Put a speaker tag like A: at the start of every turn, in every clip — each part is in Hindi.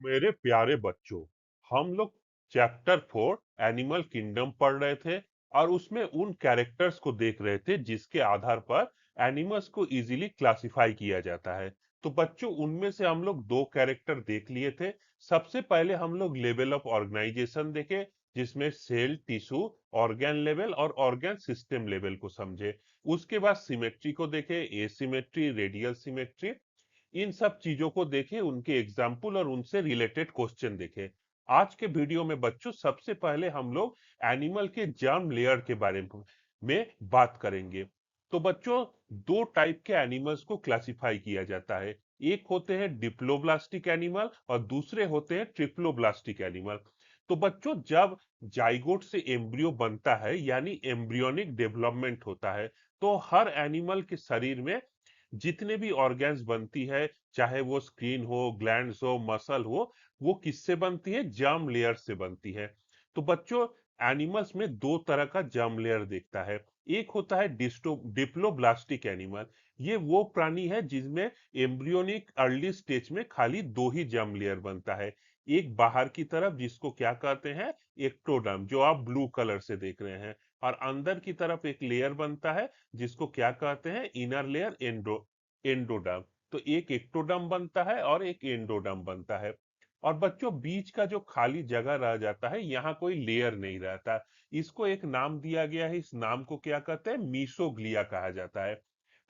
A: मेरे प्यारे बच्चों, हम लोग चैप्टर 4 एनिमल किंगडम पढ़ रहे थे और उसमें उन कैरेक्टर्स को देख रहे थे जिसके आधार पर एनिमल्स को इजीली क्लासिफाई किया जाता है। तो बच्चों, उनमें से हम लोग दो कैरेक्टर देख लिए थे। सबसे पहले हम लोग लेवल ऑफ ऑर्गेनाइजेशन देखे, जिसमें सेल, टिश्यू, ऑर्गेन लेवल और ऑर्गेन सिस्टम लेवल को समझे। उसके बाद सिमेट्री को देखे, एसिमेट्री, रेडियल सिमेट्री। इन सब चीजों को देखें, उनके एग्जाम्पल और उनसे रिलेटेड क्वेश्चन देखें। आज के वीडियो में बच्चों सबसे पहले हम लोग एनिमल के जर्म लेयर के बारे में बात करेंगे। तो बच्चों, दो टाइप के एनिमल्स को क्लासिफाई किया जाता है। एक होते हैं डिप्लोब्लास्टिक एनिमल और दूसरे होते हैं ट्रिप्लोब्लास्टिक एनिमल। तो बच्चों, जब जाइगोट से एम्ब्रियो बनता है यानी एम्ब्रियोनिक डेवलपमेंट होता है, तो हर एनिमल के शरीर में जितने भी ऑर्गन्स बनती है, चाहे वो स्क्रीन हो, ग्लैंड्स हो, मसल हो, वो किससे बनती है? जर्म लेयर से बनती है। तो बच्चों, एनिमल्स में दो तरह का जर्म लेयर दिखता है। एक होता है डिप्लोब्लास्टिक एनिमल। ये वो प्राणी है जिसमें एम्ब्रियोनिक अर्ली स्टेज में खाली दो ही जर्म लेयर बनता है। एक बाहर की तरफ, जिसको क्या कहते हैं? एक्टोडर्म, जो आप ब्लू कलर से देख रहे हैं। और अंदर की तरफ एक लेयर बनता है, जिसको क्या कहते हैं? Inner layer, endoderm. तो एक एक्टोडर्म बनता है और एक एंडोडर्म बनता है। और बच्चों, बीच का जो खाली जगह रह जाता है, यहाँ कोई लेयर नहीं रहता। इसको एक नाम दिया गया है। इस नाम को क्या कहते हैं? मीसोग्लिया कहा जाता है।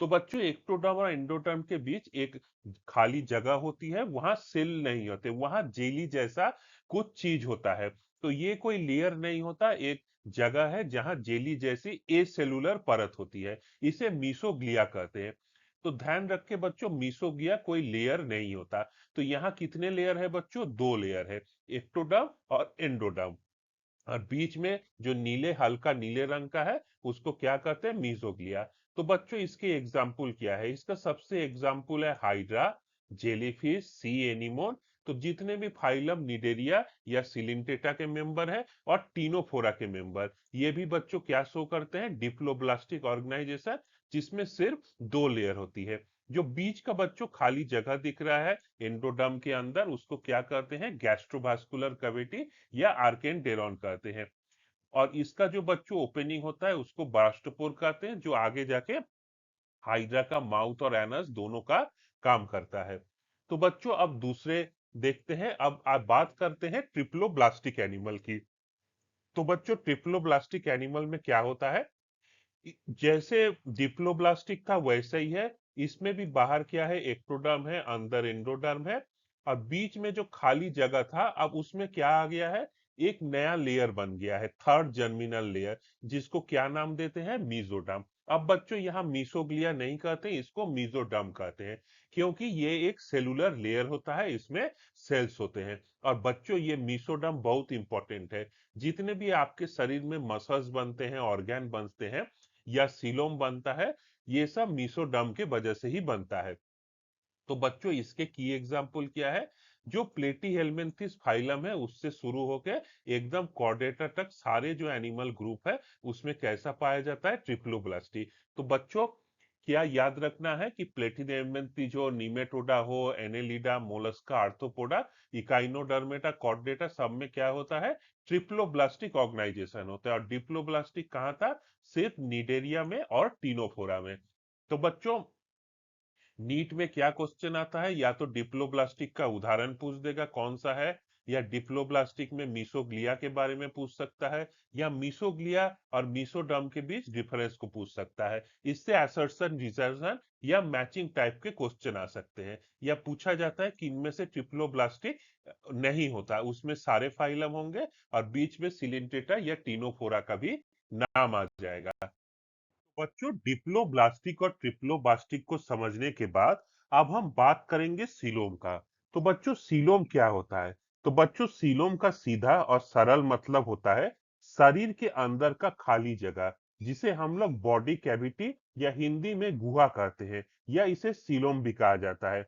A: तो बच्चों, एक्टोडर्म और एंडोडर्म के बीच एक खाली जगह होती है, वहां सेल नहीं होते, वहां जेली जैसा कुछ चीज होता है। तो ये कोई लेयर नहीं होता, एक जगह है जहां जेली जैसी ए सेलुलर परत होती है। इसे मीसोग्लिया कहते हैं। तो ध्यान रखें बच्चों, मीसोग्लिया कोई लेयर नहीं होता। तो यहाँ कितने लेयर है बच्चों? दो लेयर है, एक्टोडर्म और एंडोडर्म। और बीच में जो नीले, हल्का नीले रंग का है, उसको क्या कहते हैं? मीसोग्लिया। तो बच्चों, इसके एग्जाम्पल क्या है? इसका सबसे एग्जाम्पल है हाइड्रा, जेलीफिश, सी एनीमोन। तो जितने भी फाइलम निडेरिया या सिलिंटेटा के मेंबर है और टीनोफोरा के मेंबर, ये भी बच्चों क्या शो करते हैं? डिप्लोब्लास्टिक ऑर्गेनाइजेशन, जिसमें सिर्फ दो लेयर होती है। जो बीच का बच्चों खाली जगह दिख रहा है एंडोडर्म के अंदर, उसको क्या कहते हैं? गैस्ट्रोवास्कुलर कैविटी या आर्केनडेरॉन कहते हैं। और इसका जो बच्चों ओपनिंग होता है, उसको बास्टपोर कहते हैं, जो आगे जाके हाइड्रा का माउथ और एनस दोनों का काम करता है। तो बच्चों, अब दूसरे देखते हैं। अब आप बात करते हैं ट्रिप्लोब्लास्टिक एनिमल की। तो बच्चों, ट्रिप्लोब्लास्टिक एनिमल में क्या होता है? जैसे डिप्लोब्लास्टिक था वैसे ही है। इसमें भी बाहर क्या है? एक्टोडर्म है, अंदर एंडोडर्म है। और बीच में जो खाली जगह था, अब उसमें क्या आ गया है? एक नया लेयर बन गया है, थर्ड जर्मिनल लेयर, जिसको क्या नाम देते हैं? मीजोडर्म। अब बच्चों, यहाँ मीसोग्लिया नहीं कहते, इसको मीजोडर्म कहते हैं, क्योंकि ये एक सेलुलर लेयर होता है, इसमें सेल्स होते हैं। और बच्चों, ये मीसोडर्म बहुत इंपॉर्टेंट है। जितने भी आपके शरीर में मसल्स बनते हैं, ऑर्गन बनते हैं या सीलोम बनता है, ये सब मीसोडर्म के वजह से ही बनता है। तो बच्चों, इसके की एग्जाम्पल क्या है? जो प्लेटीहेल्मिन्थिस फाइलम है, उससे शुरू होके एकदम कॉर्डेटा तक सारे जो एनिमल ग्रुप है, उसमें कैसा पाया जाता है? ट्रिप्लोब्लास्टी। तो बच्चों, क्या याद रखना है कि प्लेटीहेल्मिन्थी जो निमेटोडा हो, Annelida, Mollusca, arthropoda, Echinodermata, Chordata, सब में क्या होता है? ट्रिप्लोब्लास्टिक ऑर्गेनाइजेशन होता है। और डिप्लोब्लास्टिक कहाँ था? सिर्फ निडेरिया में और टीनोफोरा में। तो बच्चों, नीट में क्या क्वेश्चन आता है? या तो डिप्लोब्लास्टिक का उदाहरण पूछ देगा कौन सा है, या डिप्लोब्लास्टिक में मीसोग्लिया के बारे में पूछ सकता है, या मीसोग्लिया और मीसोडर्म के बीच डिफरेंस को पूछ सकता है। इससे असर्शन, रिजर्शन या मैचिंग टाइप के क्वेश्चन आ सकते हैं। या पूछा जाता है कि इनमें से ट्रिप्लोब्लास्टिक नहीं होता, उसमें सारे फाइलम होंगे और बीच में सिलिंट्रेटा या टीनोफोरा का भी नाम आ जाएगा। बच्चों, डिप्लोब्लास्टिक और ट्रिप्लोब्लास्टिक को समझने के बाद अब हम बात करेंगे सीलोम का। तो बच्चों, सीलोम क्या होता है? तो बच्चों, सीलोम का सीधा और सरल मतलब होता है शरीर के अंदर का खाली जगह, जिसे हम लोग बॉडी कैविटी या हिंदी में गुहा कहते हैं, या इसे सीलोम भी कहा जाता है।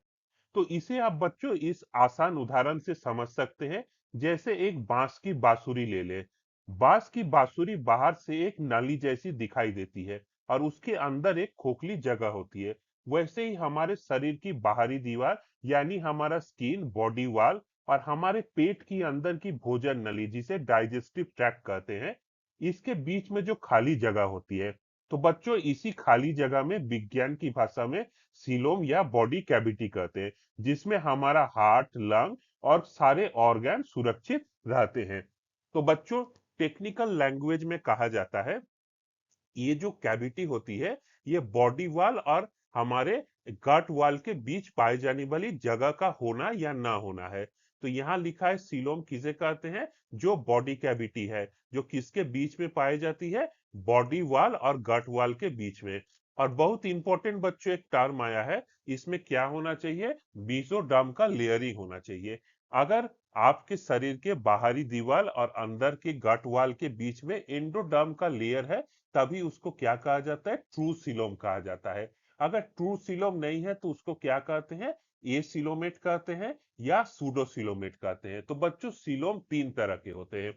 A: तो इसे आप बच्चों इस आसान उदाहरण से समझ सकते हैं। जैसे एक बांस की बांसुरी ले ले। बांस की बांसुरी बाहर से एक नली जैसी दिखाई देती है और उसके अंदर एक खोखली जगह होती है। वैसे ही हमारे शरीर की बाहरी दीवार यानी हमारा स्किन, बॉडी वॉल और हमारे पेट की अंदर की भोजन नली जिसे डाइजेस्टिव ट्रैक्ट कहते हैं, इसके बीच में जो खाली जगह होती है, तो बच्चों इसी खाली जगह में विज्ञान की भाषा में सीलोम या बॉडी कैविटी कहते हैं, जिसमें हमारा हार्ट, लंग और सारे ऑर्गन सुरक्षित रहते हैं। तो बच्चों टेक्निकल लैंग्वेज में कहा जाता है ये जो कैविटी होती है ये बॉडी वॉल और हमारे गट वॉल के बीच पाए जाने वाली जगह का होना या ना होना है। तो यहाँ लिखा है सीलोम किसे कहते हैं, जो बॉडी कैविटी है, जो किसके बीच में पाई जाती है, बॉडी वॉल और गट वॉल के बीच में। और बहुत इंपॉर्टेंट बच्चों एक टर्म आया है, इसमें क्या होना चाहिए, बीजोडर्म का लेयरिंग होना चाहिए। अगर आपके शरीर के बाहरी दीवार और अंदर के गट वॉल के बीच में एंडोडर्म का लेयर है, तभी उसको क्या कहा जाता है, ट्रू सीलोम कहा जाता है। अगर ट्रू सीलोम नहीं है तो उसको क्या कहते हैं, ए सीलोमेट कहते हैं या सूडो सीलोमेट कहते हैं। तो बच्चों सीलोम तीन तरह के होते हैं।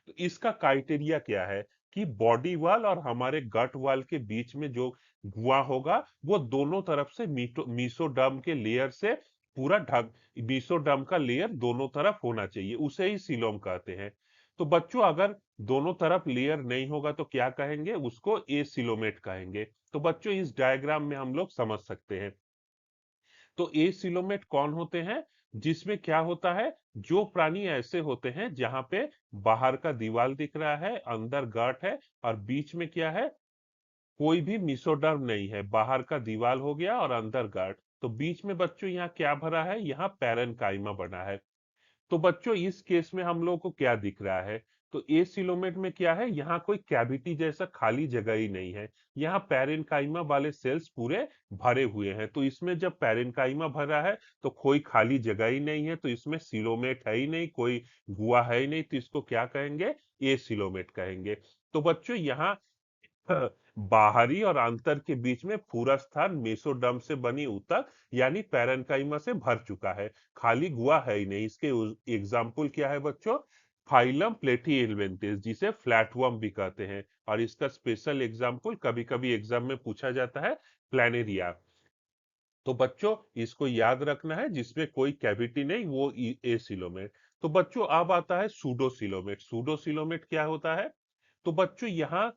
A: तो इसका क्राइटेरिया क्या है कि बॉडी वॉल और हमारे गट वॉल के बीच में जो धुआं होगा वो दोनों तरफ से मीसोडर्म के लेयर से पूरा ढक, मीसोडर्म का लेयर दोनों तरफ होना चाहिए, उसे ही सीलोम कहते हैं। तो बच्चों अगर दोनों तरफ लेयर नहीं होगा तो क्या कहेंगे, उसको एसिलोमेट कहेंगे। तो बच्चों इस डायग्राम में हम लोग समझ सकते हैं। तो एसिलोमेट कौन होते हैं, जिसमें क्या होता है, जो प्राणी ऐसे होते हैं जहां पे बाहर का दीवार दिख रहा है, अंदर गांठ है और बीच में क्या है, कोई भी मिसोडर्म नहीं है, बाहर का दीवार हो गया और अंदर गांठ। तो बीच में बच्चों यहाँ क्या भरा है, यहाँ पैरेनकाइमा बना है। तो बच्चों इस केस में हम लोगों को क्या दिख रहा है, तो एसिलोमेट में क्या है, यहाँ कोई कैविटी जैसा खाली जगह ही नहीं है, यहाँ पैरेनकाइमा वाले सेल्स पूरे भरे हुए हैं। तो इसमें जब पैरेनकाइमा भरा है तो कोई खाली जगह ही नहीं है, तो इसमें सिलोमेट है ही नहीं, कोई गुआ है ही नहीं, तो इसको क्या कहेंगे, एसिलोमेट कहेंगे। तो बच्चों यहाँ बाहरी और आंतर के बीच में पूरा स्थान मेसोडर्म से बनी ऊतक यानी पैरेनकाइमा से भर चुका है, खाली गुआ है ही नहीं। इसके एग्जाम्पल क्या है बच्चों, फाइलम प्लेटीहेल्मिन्थेस जिसे फ्लैटवर्म भी कहते हैं, और इसका स्पेशल एग्जाम्पल कभी कभी एग्जाम में पूछा जाता है, प्लानेरिया। तो बच्चों इसको याद रखना है, जिसमें कोई कैविटी नहीं वो एसिलोमेट। तो बच्चों अब आता है सूडोसिलोमेट। सूडोसिलोमेट क्या होता है, तो बच्चों यहाँ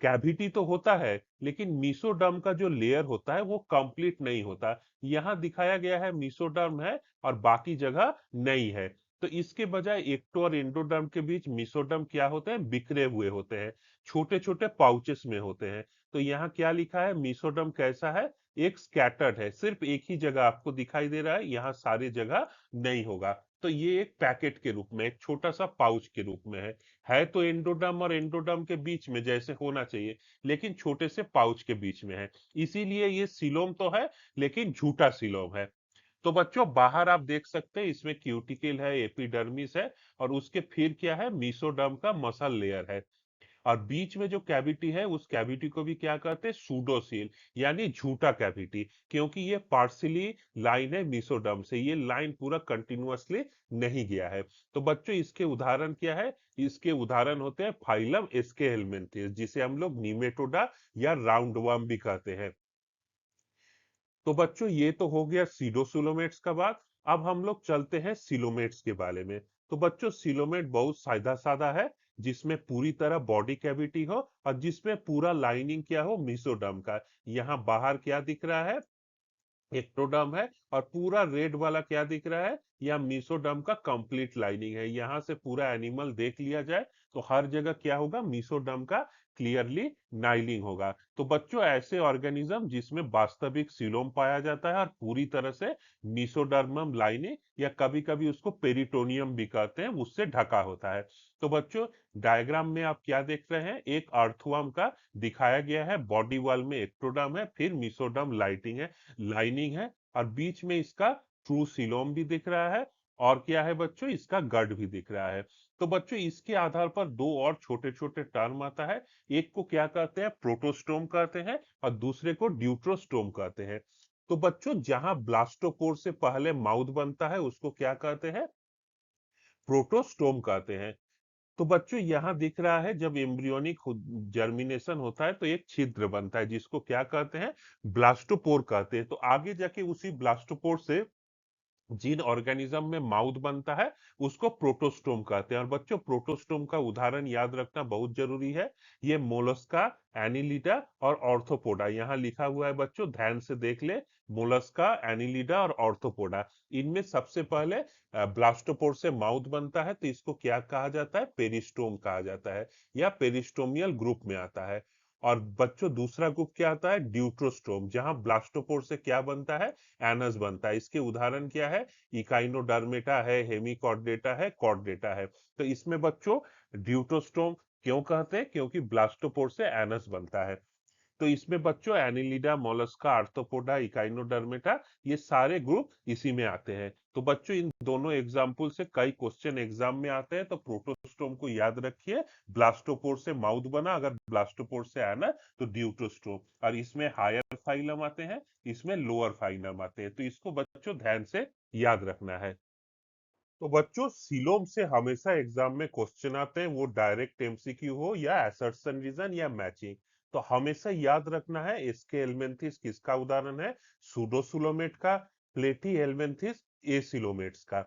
A: कैविटी तो होता है लेकिन मीसोडर्म का जो लेयर होता है वो कंप्लीट नहीं होता। यहाँ दिखाया गया है मीसोडर्म है और बाकी जगह नहीं है। तो इसके बजाय एक्टो और एंडोडर्म के बीच मीसोडर्म क्या होते हैं, बिखरे हुए होते हैं, छोटे छोटे पाउचेस में होते हैं। तो यहाँ क्या लिखा है, मीसोडर्म कैसा है, एक स्कैटर्ड है, सिर्फ एक ही जगह आपको दिखाई दे रहा है, यहाँ सारी जगह नहीं होगा। तो ये एक पैकेट के रूप में, एक छोटा सा पाउच के रूप में है तो एंडोडर्म और एंडोडर्म के बीच में जैसे होना चाहिए, लेकिन छोटे से पाउच के बीच में है, इसीलिए ये सीलोम तो है लेकिन झूठा सीलोम है। तो बच्चों बाहर आप देख सकते हैं इसमें क्यूटिकल है, एपिडर्मिस है और उसके फिर क्या है, मीसोडर्म का मसल लेयर है। और बीच में जो कैविटी है उस कैविटी को भी क्या कहते हैं, सूडोसील यानी झूठा कैविटी, क्योंकि ये पार्शियली लाइन है मीसोडर्म से, ये लाइन पूरा कंटिन्यूअसली नहीं गया है। तो बच्चों इसके उदाहरण क्या है, इसके उदाहरण होते हैं फाइलम एस्केहेलमिन्थेस जिसे हम लोग निमेटोडा या राउंडवर्म भी कहते हैं। तो बच्चों ये तो हो गया सीडोसिलोमेट्स का बात। अब हम लोग चलते हैं सिलोमेट्स के बारे में। तो बच्चों सिलोमेट बहुत सादा सादा है, जिसमें पूरी तरह बॉडी कैविटी हो और जिसमें पूरा लाइनिंग क्या हो, मीसोडर्म का। यहाँ बाहर क्या दिख रहा है, एक्टोडर्म है और पूरा रेड वाला क्या दिख रहा है, या मीसोडर्म का कंप्लीट लाइनिंग है। यहां से पूरा एनिमल देख लिया जाए तो हर जगह क्या होगा, मीसोडर्म का क्लियरली नाइलिंग होगा। तो बच्चों ऐसे ऑर्गेनिज्म जिसमें वास्तविक सीलोम पाया जाता है और पूरी तरह से मीसोडर्मम लाइनिंग या कभी कभी उसको पेरिटोनियम भी कहते हैं उससे ढका होता है। तो बच्चों डायग्राम में आप क्या देख रहे हैं, एक अर्थवर्म का दिखाया गया है, बॉडी वॉल में एक्टोडर्म है, फिर मीसोडर्म लाइनिंग है और बीच में इसका ट्रू सीलोम भी दिख रहा है, और क्या है बच्चों, इसका गड भी दिख रहा है। तो बच्चों इसके आधार पर दो और छोटे छोटे टर्म आता है, एक को क्या कहते हैं, प्रोटोस्टोम कहते हैं और दूसरे को ड्यूट्रोस्टोम कहते हैं। तो बच्चों जहां ब्लास्टोपोर से पहले माउथ बनता है उसको क्या कहते हैं, प्रोटोस्टोम कहते हैं। तो बच्चों यहाँ दिख रहा है जब एम्ब्रियोनिक जर्मिनेशन होता है तो एक छिद्र बनता है जिसको क्या कहते हैं, ब्लास्टोपोर कहते हैं। तो आगे जाके उसी ब्लास्टोपोर से जिन ऑर्गेनिज्म में माउथ बनता है उसको प्रोटोस्टोम कहते हैं। और बच्चों, प्रोटोस्टोम का उदाहरण याद रखना बहुत जरूरी है। ये मोलस्का, एनिलिडा और ऑर्थोपोडा यहाँ लिखा हुआ है बच्चों, ध्यान से देख ले। मोलस्का, एनिलिडा और ऑर्थोपोडा, इनमें सबसे पहले ब्लास्टोपोर से माउथ बनता है, तो इसको क्या कहा जाता है? पेरिस्टोम कहा जाता है, या पेरिस्टोमियल ग्रुप में आता है। और बच्चों, दूसरा ग्रुप क्या आता है? ड्यूट्रोस्टोम, जहां ब्लास्टोपोर से क्या बनता है? एनस बनता है। इसके उदाहरण क्या है? इकाइनोडर्मेटा है, हेमिकॉर्डेटा है, कॉर्डेटा है। तो इसमें बच्चों ड्यूटोस्टोम क्यों कहते हैं? क्योंकि ब्लास्टोपोर से एनस बनता है। तो इसमें बच्चों एनिलिडा, मोलस्का, आर्थ्रोपोडा, इकाइनोडर्मेटा, ये सारे ग्रुप इसी में आते हैं। तो बच्चों, इन दोनों एग्जाम्पल से कई क्वेश्चन एग्जाम में आते हैं, तो प्रोटोस्टोम को याद रखिए। ब्लास्टोपोर से माउथ बना, अगर ब्लास्टोपोर से आना तो ड्यूटोस्टोम। और इसमें हायर फाइलम आते हैं, इसमें लोअर फाइलम आते हैं, तो इसको बच्चों ध्यान से याद रखना है। तो बच्चों, सीलोम से हमेशा एग्जाम में क्वेश्चन आते हैं, वो डायरेक्ट एमसीक्यू हो या असर्शन रीजन या मैचिंग। तो हमेशा याद रखना है, एसके एल्मेंथिस किसका उदाहरण है? सूडोसुलोमेट का। प्लेटी एल्मेंथिस एसिलोमेट्स का।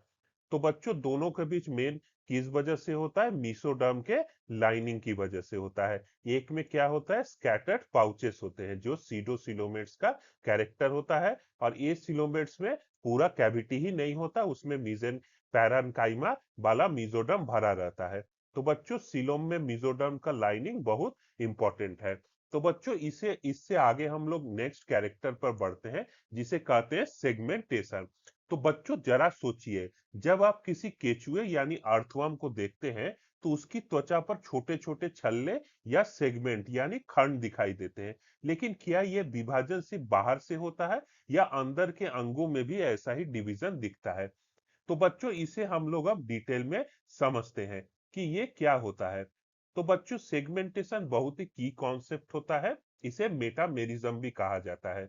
A: तो बच्चों, दोनों के बीच मेन किस वजह से होता है? मीसोडर्म के लाइनिंग की वजह से होता है। एक में क्या होता है? स्कैटर्ड पाउचेस होते हैं, जो सीडोसिलोमेट्स का कैरेक्टर होता है। और एसिलोमेट्स में पूरा कैविटी ही नहीं होता, उसमें मीजेन पैराकाइमा वाला मीजोडर्म भरा रहता है। तो बच्चों, सीलोम में मीजोडर्म का लाइनिंग बहुत इंपॉर्टेंट है। तो बच्चों, इसे इससे आगे हम लोग नेक्स्ट कैरेक्टर पर बढ़ते हैं, जिसे कहते हैं सेगमेंटेशन। तो बच्चों, जरा सोचिए, जब आप किसी केचुए यानी अर्थवर्म को देखते हैं, तो उसकी त्वचा पर छोटे छोटे छल्ले या सेगमेंट यानी खंड दिखाई देते हैं। लेकिन क्या यह विभाजन सिर्फ बाहर से होता है, या अंदर के अंगों में भी ऐसा ही डिवीजन दिखता है? तो बच्चों, इसे हम लोग अब डिटेल में समझते हैं कि ये क्या होता है। तो बच्चों, सेगमेंटेशन बहुत ही की कॉन्सेप्ट होता है, इसे मेटामेरिज्म भी कहा जाता है।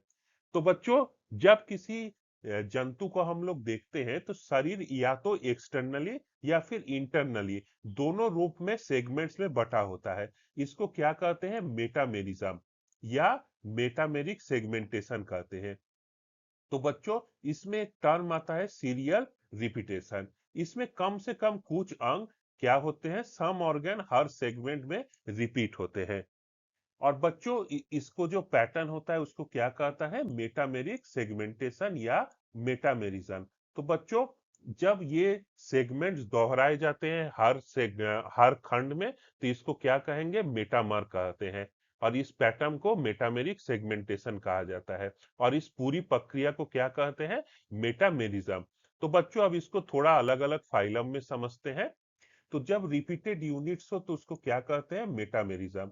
A: तो बच्चों, जब किसी जंतु को हम लोग देखते हैं, तो शरीर या तो एक्सटर्नली या फिर इंटरनली दोनों रूप में सेगमेंट्स में बटा होता है। इसको क्या कहते हैं? मेटामेरिज्म या मेटामेरिक सेगमेंटेशन कहते हैं। तो बच्चों, इसमें एक टर्म आता है सीरियल रिपीटेशन। इसमें कम से कम कुछ अंग क्या होते हैं? सम ऑर्गन हर सेगमेंट में रिपीट होते हैं। और बच्चों, इसको जो पैटर्न होता है उसको क्या कहता है? मेटामेरिक सेगमेंटेशन या मेटामेरिज्म। तो बच्चों, जब ये सेगमेंट्स दोहराए जाते हैं हर खंड में, तो इसको क्या कहेंगे? मेटामर कहते हैं। और इस पैटर्न को मेटामेरिक सेगमेंटेशन कहा जाता है। और इस पूरी प्रक्रिया को क्या कहते हैं? मेटामेरिज्म। तो बच्चों, अब इसको थोड़ा अलग अलग फाइलम में समझते हैं। तो जब रिपीटेड यूनिट्स हो तो उसको क्या कहते हैं? मेटामेरिज्म।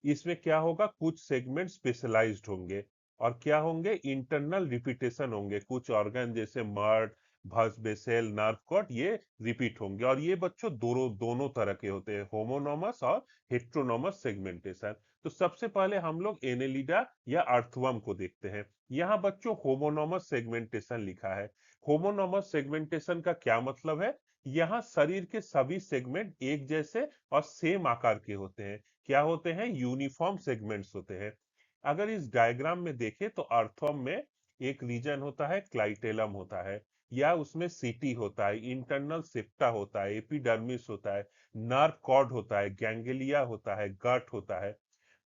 A: इसमें क्या होगा? कुछ सेगमेंट स्पेशलाइज्ड होंगे। और क्या होंगे? इंटरनल रिपीटेशन होंगे, कुछ ऑर्गन जैसे मर्ड, भस बेसेल, नर्व कॉर्ड, ये रिपीट होंगे। और ये बच्चों दोनों दोनों तरह के होते हैं, होमोनोमस और हेट्रोनोमस सेगमेंटेशन। तो सबसे पहले हम लोग एनेलिडा या अर्थवर्म को देखते हैं। यहाँ बच्चों होमोनोमस सेगमेंटेशन लिखा है। होमोनोमस सेगमेंटेशन का क्या मतलब है? यहाँ शरीर के सभी सेगमेंट एक जैसे और सेम आकार के होते हैं। क्या होते हैं? यूनिफॉर्म सेगमेंट्स होते हैं। अगर इस डायग्राम में देखें, तो अर्थवर्म में एक रीजन होता है, क्लाइटेलम होता है, या उसमें सीटी होता है, इंटरनल सेप्टा होता है, एपिडर्मिस होता है, नर्व कॉर्ड होता है, गैंग्लिया होता है, गट होता है,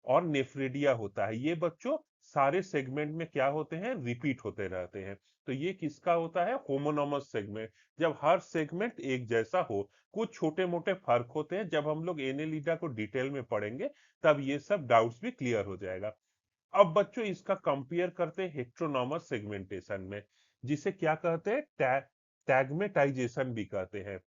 A: और नेफ्रेडिया होता है। ये बच्चों सारे सेगमेंट में क्या होते हैं? रिपीट होते रहते हैं। तो ये किसका होता है? होमोनोमस सेगमेंट। जब हर सेगमेंट एक जैसा हो, कुछ छोटे मोटे फर्क होते हैं, जब हम लोग एनेलिडा को डिटेल में पढ़ेंगे तब ये सब डाउट्स भी क्लियर हो जाएगा। अब बच्चों, इसका कंपेयर करते हैं हेट्रोनोमस सेगमेंटेशन में, जिसे क्या कहते हैं? टैगमेटाइजेशन भी कहते हैं।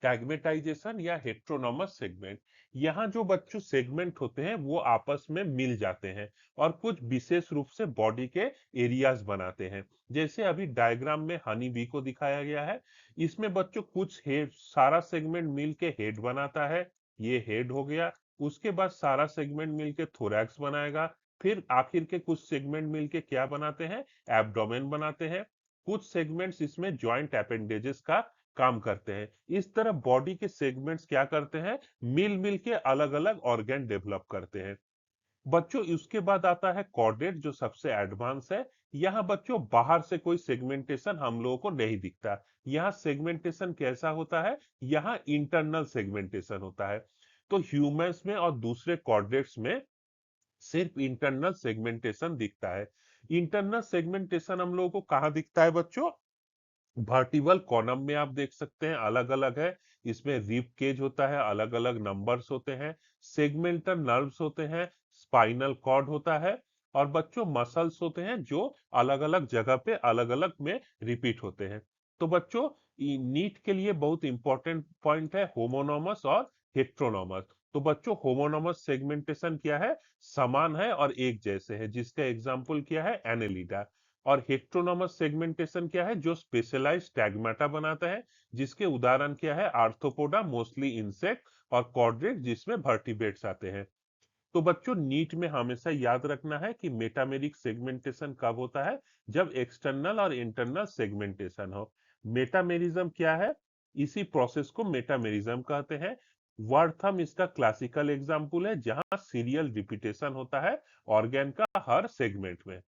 A: टैगमेटाइजेशन या हेट्रोनोमस सेगमेंट, यहाँ जो बच्चों सेगमेंट होते हैं वो आपस में मिल जाते हैं और कुछ विशेष रूप से बॉडी के एरियाज बनाते हैं। जैसे अभी डायग्राम में हनी बी को दिखाया गया है। इसमें बच्चों कुछ हेड, सारा सेगमेंट मिल के हेड बनाता है, ये हेड हो गया। उसके बाद सारा सेगमेंट मिलके थोरैक्स बनाएगा। फिर आखिर के कुछ सेगमेंट मिलके क्या बनाते हैं? एब्डोमेन बनाते हैं। कुछ सेगमेंट्स इसमें जॉइंट अपेंडेजेस का काम करते हैं। इस तरह बॉडी के सेगमेंट्स क्या करते हैं? मिल मिल के अलग अलग ऑर्गन डेवलप करते हैं। बच्चों, इसके बाद आता है कॉर्डेट, जो सबसे एडवांस है। यहाँ बच्चों बाहर से कोई सेगमेंटेशन हम लोगों को नहीं दिखता। यहाँ सेगमेंटेशन कैसा होता है, यहाँ इंटरनल सेगमेंटेशन होता है। तो ह्यूमंस में और दूसरे कॉर्डेट्स में सिर्फ इंटरनल सेगमेंटेशन दिखता है। इंटरनल सेगमेंटेशन हम लोगों को कहाँ दिखता है बच्चों? वर्टिबल कॉलम में आप देख सकते हैं, अलग अलग है। इसमें रिब केज होता है, अलग अलग नंबर्स होते हैं, सेगमेंटल नर्व्स होते हैं, स्पाइनल कॉर्ड होता है, और बच्चों मसल्स होते हैं जो अलग अलग जगह पे अलग अलग में रिपीट होते हैं। तो बच्चों नीट के लिए बहुत इंपॉर्टेंट पॉइंट है होमोनोमस और हेट्रोनोमस। तो बच्चों होमोनोमस सेगमेंटेशन क्या है? समान है और एक जैसे है, जिसका एग्जाम्पल क्या है? एनेलिडा। और हेट्रोनोमस सेगमेंटेशन क्या है? जो स्पेशलाइज्ड स्टैग्माटा बनाता है, जिसके उदाहरण क्या है? आर्थ्रोपोडा मोस्टली इंसेक्ट, और कॉर्डेट जिसमें वर्टिब्रेट्स आते हैं। तो बच्चों नीट में हमेशा याद रखना है कि मेटामेरिक सेगमेंटेशन कब होता है? जब एक्सटर्नल और इंटरनल सेगमेंटेशन हो। मेटामेरिज्म क्या है? इसी प्रोसेस को मेटामेरिज्म कहते हैं। वर्थम इसका क्लासिकल एग्जाम्पल है, जहां सीरियल रिपीटेशन होता है ऑर्गेन का हर सेगमेंट में।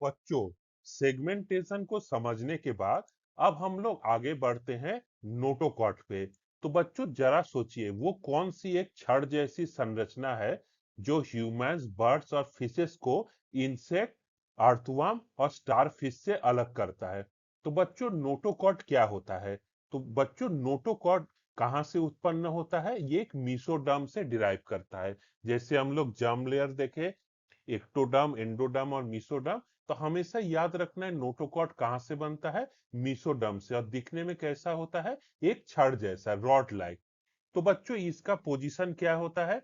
A: बच्चों सेगमेंटेशन को समझने के बाद अब हम लोग आगे बढ़ते हैं नोटोकॉट पे। तो बच्चों जरा सोचिए, वो कौन सी एक छड़ जैसी संरचना है जो ह्यूमंस, बर्ड्स और फिशेस को इंसेक्ट, अर्थवर्म और स्टारफिश से अलग करता है? तो बच्चों नोटोकॉट क्या होता है? तो बच्चों नोटोकॉट कहाँ से उत्पन्न होता है? ये एक मीसोडर्म से डिराइव करता है। जैसे हम लोग जर्म लेयर देखे, एक्टोडर्म, एंडोडर्म और मीसोडर्म, तो हमेशा याद रखना है नोटोकॉट कहां से बनता है? मीसोडर्म से। और दिखने में कैसा होता है? एक छड़ जैसा, रॉड लाइक। तो बच्चों इसका पोजीशन क्या होता है?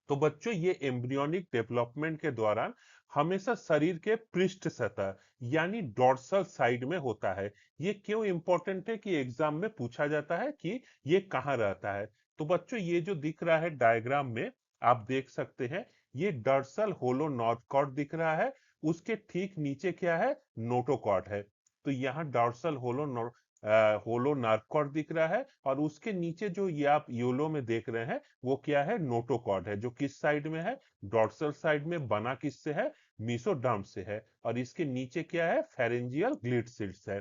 A: तो बच्चों ये एम्ब्रियोनिक डेवलपमेंट के दौरान हमेशा शरीर के पृष्ठ सतह यानी डोर्सल साइड में होता है। ये क्यों इंपॉर्टेंट है कि एग्जाम में पूछा जाता है कि ये कहाँ रहता है? तो बच्चों ये जो दिख रहा है डायग्राम में, आप देख सकते हैं, ये डर्सल होलो नॉर्थ कॉर्ड दिख रहा है। उसके ठीक नीचे क्या है? नोटोकॉर्ड है। तो यहाँ डॉर्सल होलो नार्कॉर्ड दिख रहा है, और उसके नीचे जो ये आप योलो में देख रहे हैं, वो क्या है? नोटोकॉर्ड है, जो किस साइड में है? डॉर्सल साइड में। बना किससे है? मीसोडर्म से है। और इसके नीचे क्या है? फेरेंजियल ग्लिटसिल्स है।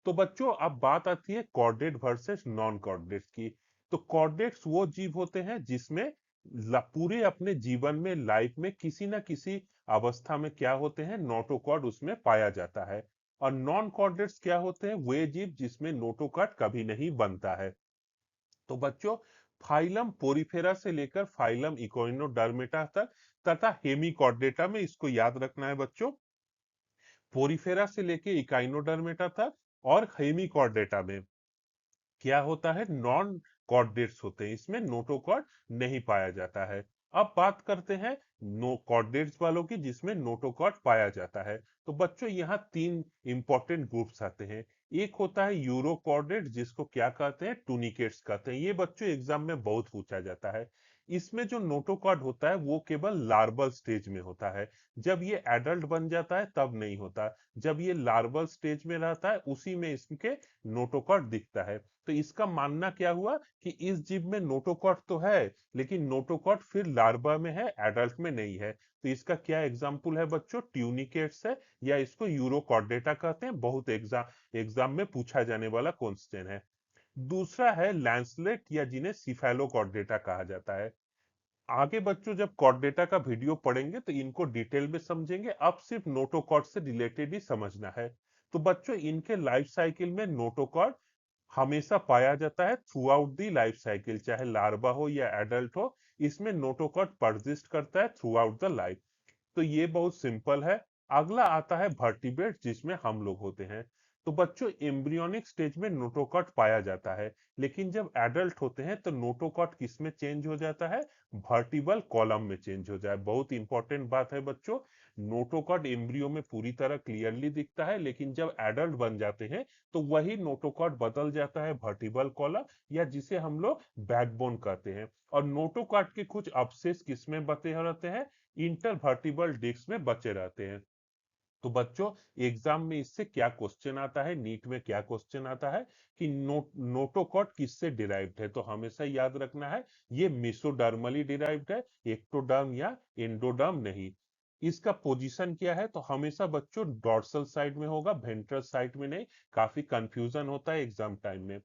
A: तो बच्चों अब बात आती है कॉर्डेट वर्सेस नॉन कॉर्डेट्स की। तो कॉर्डेट्स वो जीव होते हैं जिसमें पूरे अपने जीवन में, लाइफ में किसी ना किसी अवस्था में क्या होते हैं? नोटोकॉर्ड उसमें पाया जाता है। और नॉन कॉर्डेट्स क्या होते हैं? वे जीव जिसमें नोटोकॉर्ड कभी नहीं बनता है। तो बच्चों फाइलम पोरिफेरा से लेकर फाइलम इकोइनोडर्मेटा तक तथा हेमिकॉर्डेटा में, इसको याद रखना है बच्चों, पोरिफेरा से लेकर इकाइनोडर्मेटा तक और हेमिकॉर्डेटा में क्या होता है? नॉन कॉर्डेट्स होते हैं, इसमें नोटोकॉर्ड नहीं पाया जाता है। अब बात करते हैं नो कॉर्डेट्स वालों की, जिसमें नोटोकॉर्ड पाया जाता है। तो बच्चों यहाँ तीन इंपॉर्टेंट ग्रुप्स आते हैं। एक होता है यूरोकॉर्डेट, जिसको क्या कहते हैं? टूनिकेट्स कहते हैं। ये बच्चों एग्जाम में बहुत पूछा जाता है। इसमें जो नोटोकॉर्ड होता है वो केवल लार्वल स्टेज में होता है। जब ये एडल्ट बन जाता है तब नहीं होता। जब ये लार्वल स्टेज में रहता है उसी में इसके नोटोकॉर्ड दिखता है। तो इसका मानना क्या हुआ कि इस जीव में नोटोकॉट तो है, लेकिन नोटोकॉट फिर लार्वा में है, एडल्ट में नहीं है। तो इसका क्या एग्जाम्पल है बच्चों? ट्यूनिकेट्स है, या इसको यूरोकॉर्डेटा कहते हैं। बहुत एग्जाम में पूछा जाने वाला क्वेश्चन है। दूसरा है लैंसलेट, या जिन्हें सिफेलोकॉर्डेटा कहा जाता है। आगे बच्चों जब कॉर्डेटा का वीडियो पढ़ेंगे तो इनको डिटेल में समझेंगे। अब सिर्फ नोटोकॉर्ड से रिलेटेड ही समझना है। तो बच्चों इनके लाइफ साइकिल में नोटोकॉर्ड हमेशा पाया जाता है through out the life cycle, चाहे लार्वा हो या एडल्ट हो। इसमें नोटोकॉट परसिस्ट करता है थ्रू आउट द लाइफ। तो ये बहुत सिंपल है। अगला आता है वर्टिब्रेट, जिसमें हम लोग होते हैं। तो बच्चों एम्ब्रियोनिक स्टेज में नोटोकॉट पाया जाता है, लेकिन जब एडल्ट होते हैं तो नोटोकॉट किस में चेंज हो जाता है? वर्टिबल कॉलम में चेंज हो जाए। बहुत इंपॉर्टेंट बात है बच्चों। नोटोकॉट एम्ब्रियो में पूरी तरह क्लियरली दिखता है, लेकिन जब एडल्ट बन जाते हैं तो वही नोटोकॉट बदल जाता है वर्टिबल कॉलम, या जिसे हम लोग बैकबोन कहते हैं। और नोटोकॉट के कुछ अवशेष किसमें बचे रहते हैं? इंटरवर्टिबल डिस्क में बचे रहते हैं। तो बच्चों एग्जाम में इससे क्या क्वेश्चन आता है, नीट में क्या क्वेश्चन आता है कि नोटोकॉट किससे डिराइव्ड है? तो हमेशा याद रखना है ये मेसोडर्मली डिराइव्ड है, एक्टोडर्म या एंडोडर्म नहीं। इसका पोजीशन क्या है, तो हमेशा बच्चों डॉर्सल साइड में होगा, वेंट्रल साइड में नहीं। काफी कंफ्यूजन होता है एग्जाम टाइम में।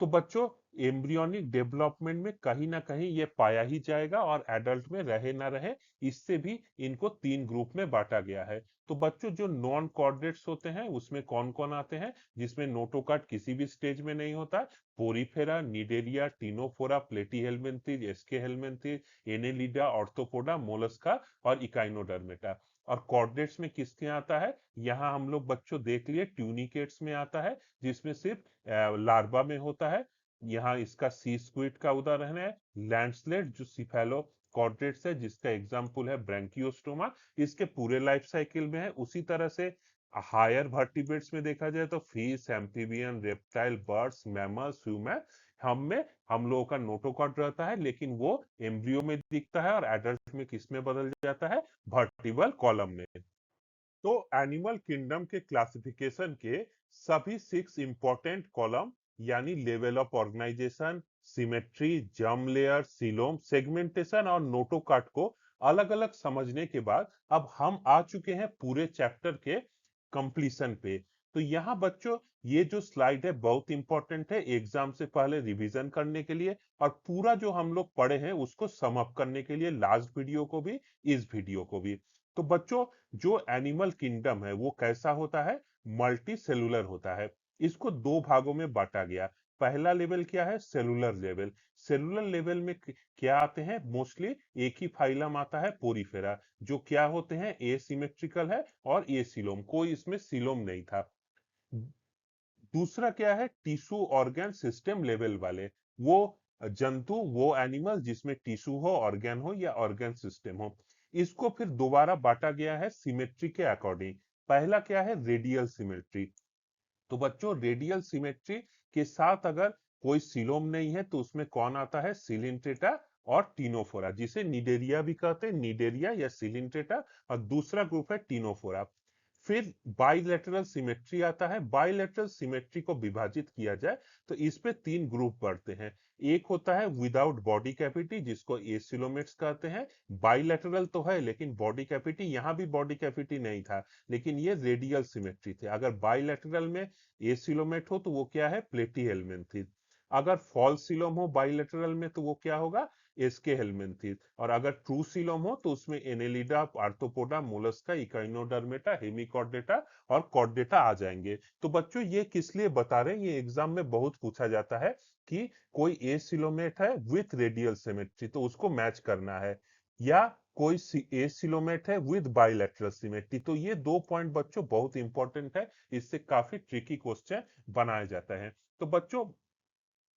A: तो बच्चों एम्ब्रियोनिक डेवलपमेंट में कहीं ना कहीं ये पाया ही जाएगा, और एडल्ट में रहे ना रहे, इससे भी इनको 3 ग्रुप में बांटा गया है। तो बच्चों जो नॉन कॉर्डेट्स होते हैं उसमें कौन कौन आते हैं, जिसमें नोटोकार्ड किसी भी स्टेज में नहीं होता? Porifera, cnidaria, ctenophora, platyhelminthes, aschelminthes, annelida, arthropoda, mollusca और इकाइनोडर्मेटा। और कॉर्डेट्स में किसके आता है, यहाँ हम लोग बच्चों देख लिए ट्यूनिकेट्स में आता है, जिसमें सिर्फ लार्वा में होता है। यहाँ इसका सी स्क्विड का उदाहरण है। लैंडस्लेट जो सिफेलो कॉर्डेट्स है, जिसका एग्जाम्पल है ब्रैंकियोस्टोमा, इसके पूरे लाइफ साइकिल में है। उसी तरह से हायर वर्टिब्रेट्स में देखा जाए तो fish, amphibian, reptile, birds, mammals, human, हम लोगों का नोटोकॉर्ड रहता है, लेकिन वो एम्ब्रियो में दिखता है, और एडल्ट में किस में बदल जाता है, वर्टिबल कॉलम में। तो एनिमल किंगडम के क्लासिफिकेशन के सभी 6 इंपॉर्टेंट कॉलम, यानी level of organisation, symmetry, germ layer, coelom, segmentation और नोटोकार्ड को अलग अलग समझने के बाद अब हम आ चुके हैं पूरे चैप्टर के कंप्लीशन पे। तो यहाँ बच्चों ये जो स्लाइड है बहुत इंपॉर्टेंट है एग्जाम से पहले रिवीजन करने के लिए, और पूरा जो हम लोग पढ़े हैं उसको सम अप करने के लिए, लास्ट वीडियो को भी, इस वीडियो को भी। तो बच्चों जो एनिमल किंगडम है वो कैसा होता है, मल्टी सेलुलर होता है। इसको 2 भागों में बांटा गया। पहला लेवल क्या है, सेलुलर लेवल। सेलुलर लेवल में क्या आते हैं, मोस्टली एक ही फाइलम आता है, पोरीफेरा, जो क्या होते हैं, एसिमेट्रिकल है, और एसिलोम, कोई इसमें सिलोम नहीं था। दूसरा क्या है, टिश्यू ऑर्गन सिस्टम लेवल वाले, वो जंतु, वो एनिमल जिसमें टिश्यू हो, ऑर्गन हो या ऑर्गन सिस्टम हो। इसको फिर दोबारा बांटा गया है सिमेट्री के अकॉर्डिंग। पहला क्या है, रेडियल सिमेट्री। तो बच्चों रेडियल सिमेट्री के साथ अगर कोई सिलोम नहीं है तो उसमें कौन आता है, सिलिंट्रेटा और टिनोफोरा, जिसे निडेरिया भी कहते हैं, निडेरिया या सिलिंट्रेटा। और दूसरा ग्रुप है टिनोफोरा। फिर बाइलेटरल सिमेट्री आता है। बाइलेटरल सिमेट्री को विभाजित किया जाए तो इस पे 3 ग्रुप बढ़ते हैं। एक होता है विदाउट बॉडी कैविटी, जिसको एसिलोमेट्स कहते हैं। बाइलेटरल तो है लेकिन बॉडी कैविटी, यहाँ भी बॉडी कैविटी नहीं था, लेकिन ये रेडियल सिमेट्री थे। अगर बाइलेटरल में एसिलोमेट हो तो वो क्या है, प्लेटीहेल्मिन्थेस। अगर फॉल्स सिलोम हो बाइलेटरल में तो वो क्या होगा, एसके हेलमिन्थेस। और अगर ट्रू सिलोम हो तो उसमें Annelida, arthropoda, Mollusca, Echinodermata, Hemichordata और कॉर्डेटा आ जाएंगे। तो बच्चों ये किस लिए बता रहे हैं, ये एग्जाम में बहुत पूछा जाता है कि कोई एसिलोमेट है विथ रेडियल सिमेट्री तो उसको मैच करना है, या कोई एसिलोमेट है विद बाइलेटरल सिमेट्री। तो ये 2 पॉइंट बच्चों बहुत इंपॉर्टेंट है, इससे काफी ट्रिकी क्वेश्चन बनाया जाता है। तो बच्चों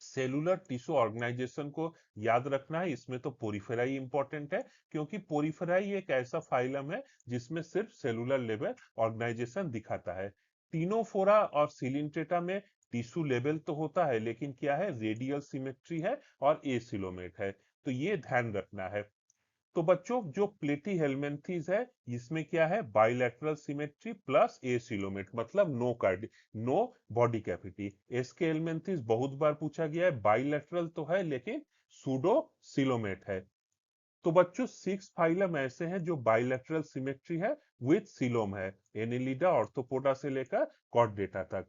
A: सेलुलर टिश्यू ऑर्गेनाइजेशन को याद रखना है, इसमें तो पोरीफेराई इंपॉर्टेंट है, क्योंकि पोरीफेराई एक ऐसा फाइलम है जिसमें सिर्फ सेलुलर लेवल ऑर्गेनाइजेशन दिखाता है। टिनोफोरा और सिलिंट्रेटा में टिश्यू लेवल तो होता है, लेकिन क्या है, रेडियल सिमेट्री है और एसिलोमेट है। तो ये ध्यान रखना है। तो बच्चों जो प्लेटी हेलमिन्थेस है, इसमें क्या है, बाइलेटरल सिमेट्री प्लस एसिलोमेट, मतलब नो बॉडी कैविटी। एसके हेलमिन्थेस बहुत बार पूछा गया है, बाइलेटरल तो है लेकिन सूडो सिलोमेट है। तो बच्चों 6 फाइलम ऐसे हैं जो बाइलेटरल सिमेट्री है विथ सिलोम है, एनिलिडा, ऑर्थोपोडा से लेकर कॉर्डेटा तक।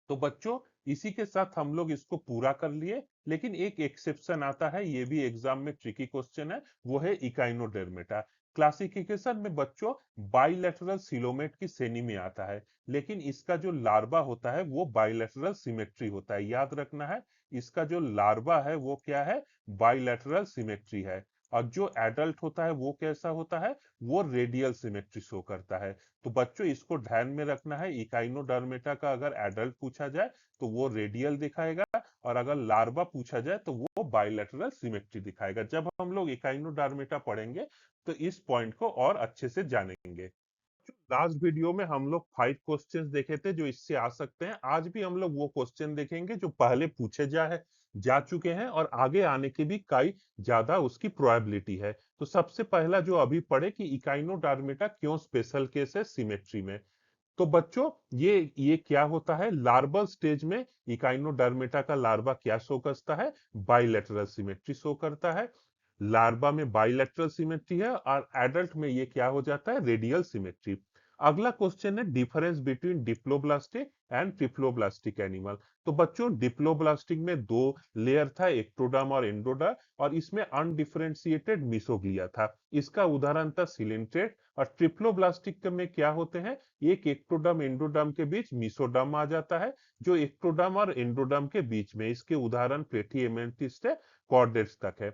A: तो बच्चों इसी के साथ हम लोग इसको पूरा कर लिए, लेकिन एक एक्सेप्शन आता है, ये भी एग्जाम में ट्रिकी क्वेश्चन है, वो है इकाइनोडर्मेटा। क्लासिफिकेशन में बच्चों बाइलेटरल सिलोमेट की श्रेणी में आता है, लेकिन इसका जो लार्वा होता है वो बाइलेटरल सिमेट्री होता है, याद रखना है। इसका जो लार्वा है वो क्या है, बाइलेटरल सिमेट्री है। और जो एडल्ट होता है वो कैसा होता है, वो रेडियल सिमेट्री शो करता है। तो बच्चों इसको ध्यान में रखना है, इकाइनोडर्मेटा का अगर एडल्ट पूछा जाए तो वो रेडियल दिखाएगा, और अगर लार्वा पूछा जाए तो वो बाइलेटरल सिमेट्री दिखाएगा। जब हम लोग इकाइनोडर्मेटा पढ़ेंगे तो इस पॉइंट को और अच्छे से जानेंगे। लास्ट वीडियो में हम लोग 5 क्वेश्चंस देखे थे जो इससे आ सकते हैं, आज भी हम लोग वो क्वेश्चन देखेंगे जो पहले पूछे जा चुके हैं, और आगे आने की भी कई ज्यादा उसकी प्रोबेबिलिटी है। तो सबसे पहला जो अभी पढ़े कि इकाइनोडर्मेटा क्यों स्पेशल केस है सिमेट्री में। तो बच्चों ये क्या होता है, लार्वल स्टेज में इकाइनोडर्मेटा का लार्वा क्या शो करता है, बाइलेटरल सिमेट्री शो करता है। लार्वा में बाइलेटरल सिमेट्री है और एडल्ट में ये क्या हो जाता है, रेडियल सिमेट्री। अगला क्वेश्चन है difference between diploblastic and triploblastic animal. तो बच्चों डिप्लोब्लास्टिक में दो लेयर था, एक्टोडर्म और एंडोडर्म, और इसमें अनडिफरेंशिएटेड मीसोग्लिया था। इसका उदाहरण था सिलेंट्रेट। और ट्रिप्लोब्लास्टिक में क्या होते हैं, एक एक्टोडर्म एंडोडर्म के बीच मीसोडर्म आ जाता है, जो एक्टोडर्म और एंडोडर्म के बीच में। इसके उदाहरण प्लेटी कॉर्डेट्स तक है।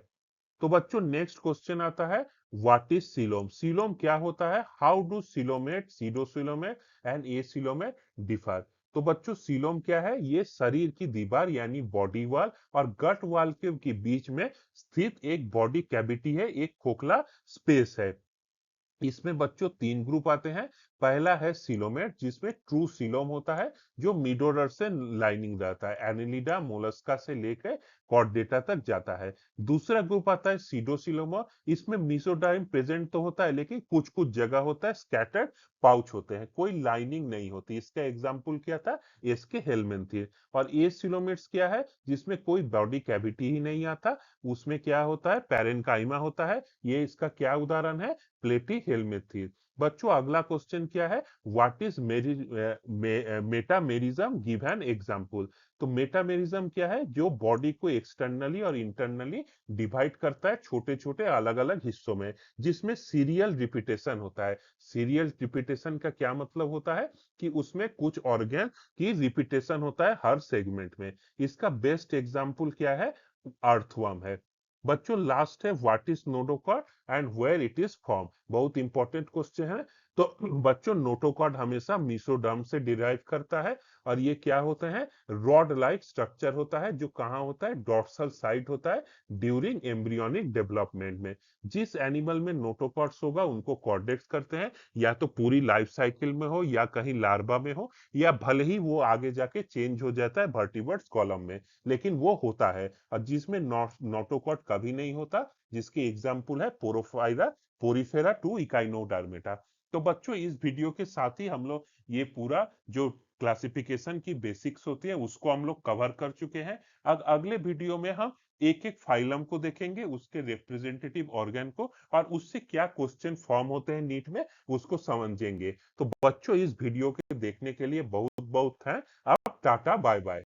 A: तो बच्चों नेक्स्ट क्वेश्चन आता है, व्हाट इज सीलोम। सीलोम क्या होता है, how do coelomate, pseudocoelomate and acoelomate differ. तो बच्चों सीलोम क्या है, ये शरीर की दीवार यानी बॉडी वॉल और गट वॉल के बीच में स्थित एक बॉडी कैविटी है, एक खोखला स्पेस है। इसमें बच्चों तीन ग्रुप आते हैं। पहला है सीलोमेट, जिसमें ट्रू सीलोम होता है, जो मिडोरर से लाइनिंग रहता है, एनिलिडा मोलस्का से लेकर कॉर्डेटा तक जाता है। दूसरा ग्रुप आता है सीडोसिलोमा। इसमें मीसोडाइम प्रेजेंट तो होता है, लेकिन कुछ कुछ जगह होता है स्कैटर्ड पाउच होते हैं, कोई लाइनिंग नहीं होती। इसका एग्जाम्पल क्या था, इसके हेलमेंथिर। और ए सिलोमेट्स क्या है, जिसमें कोई बॉडी कैविटी ही नहीं आता, उसमें क्या होता है, पैरेनकाइमा होता है। ये इसका क्या उदाहरण है, प्लेटी हेलमेंथिर। बच्चों अगला क्वेश्चन क्या है, what is metamerism, give an example. तो मेटामेरिज्म क्या है, जो बॉडी को एक्सटर्नली और इंटरनली डिवाइड करता है छोटे छोटे अलग अलग हिस्सों में, जिसमें सीरियल रिपीटेशन होता है। सीरियल रिपीटेशन का क्या मतलब होता है, कि उसमें कुछ ऑर्गन की रिपीटेशन होता है हर सेगमेंट में। इसका बेस्ट एग्जांपल क्या है, अर्थवर्म है। बच्चों लास्ट है, what is notochord and where it is form. बहुत इंपॉर्टेंट क्वेश्चन है। तो बच्चों नोटोकॉर्ड हमेशा मीसोडर्म से डिराइव करता है, और ये क्या होते हैं, रॉड लाइक स्ट्रक्चर होता है, जो कहाँ होता है, डॉर्सल साइड होता है ड्यूरिंग एम्ब्रियोनिक डेवलपमेंट में। जिस एनिमल में नोटोकॉर्ड्स होगा उनको कॉर्डेट्स करते हैं, या तो पूरी लाइफ साइकिल में हो या कहीं लार्वा में हो, या भले ही वो आगे जाके चेंज हो जाता है वर्टिब्रेट्स कॉलम में, लेकिन वो होता है। और जिसमें नोटोकॉर्ड कभी नहीं होता, जिसकी एग्जाम्पल है पोरोफाइरा, पोरिफेरा टू इकाइनोडर्मेटा। तो बच्चों इस वीडियो के साथ ही हम लोग ये पूरा जो क्लासिफिकेशन की बेसिक्स होती है उसको हम लोग कवर कर चुके हैं। अब अगले वीडियो में हम एक एक फाइलम को देखेंगे, उसके रिप्रेजेंटेटिव ऑर्गन को, और उससे क्या क्वेश्चन फॉर्म होते हैं नीट में, उसको समझेंगे। तो बच्चों इस वीडियो के देखने के लिए बहुत बहुत है। अब टाटा बाय बाय।